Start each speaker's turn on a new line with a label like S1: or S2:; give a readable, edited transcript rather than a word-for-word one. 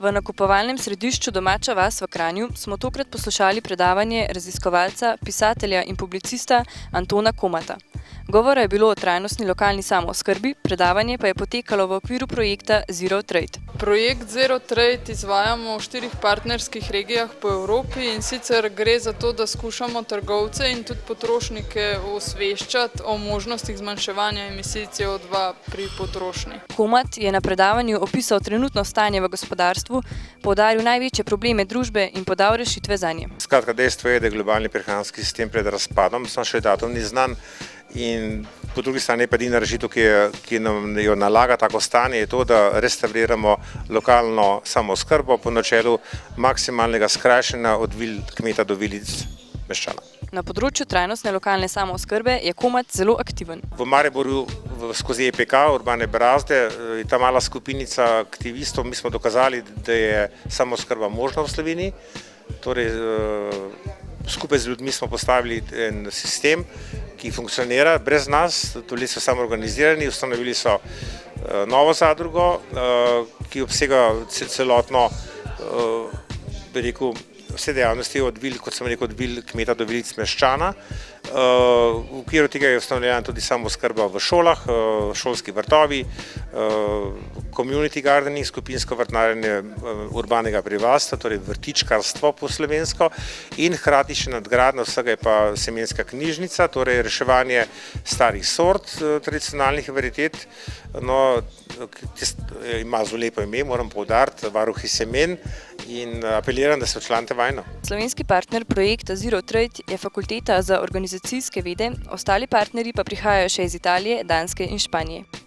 S1: V nakupovalnem središču Domača vas v Kranju smo tokrat poslušali predavanje raziskovalca, pisatelja in publicista Antona Komata. Govora je bilo o trajnostni lokalni samooskrbi, predavanje pa je potekalo v okviru projekta Zero Trade.
S2: Projekt Zero Trade izvajamo v 4 partnerskih regijah po Evropi in sicer gre za to, da skušamo trgovce in tudi potrošnike osveščati o možnostih zmanjševanja emisij CO2 pri potrošnji.
S1: Komat je na predavanju opisal trenutno stanje v gospodarstvu, poudaril največje probleme družbe in podal rešitve zanje.
S3: Skratka, dejstvo je, da je globalni prehranski sistem pred razpadom, samo še datum ni znan. In po drugi strani je pa edina rešitev, ki nam jo nalaga tako stanje, je to, da restavriramo lokalno samooskrbo po načelu maksimalnega skrajšanja od vil kmeta do vilic meščana.
S1: Na področju trajnostne lokalne samooskrbe je Komat zelo aktiven.
S3: V Mariboru skozi EPK, Urbane Brazde, je ta mala skupinica aktivistov, mi smo dokazali, da je samooskrba možna v Sloveniji. Torej, skupaj z ljudmi smo postavili en sistem, ki funkcionira brez nas, tudi so samoorganizirani, ustanovili so novo zadrugo, ki obsega celotno, bi rekel, vse dejavnosti od vil, kot sem rekel, od vil kmeta do vilic meščana. V okviru tega je ustanovljena tudi samooskrba v šolah, šolski vrtovi, community gardening, skupinsko vrtnarjenje urbanega prebivalstva, torej vrtičkarstvo po slovensko, in hkrati še nadgradnja vsega je pa semenska knjižnica, torej reševanje starih sort tradicionalnih varietet. No, ima zelo lepo ime, moram poudariti, varuhi semen, in apeliram, da se včlanite vajno.
S1: Slovenski partner projekta Zero Trade je Fakulteta za organizacijske vede, ostali partnerji pa prihajajo še iz Italije, Danske in Španije.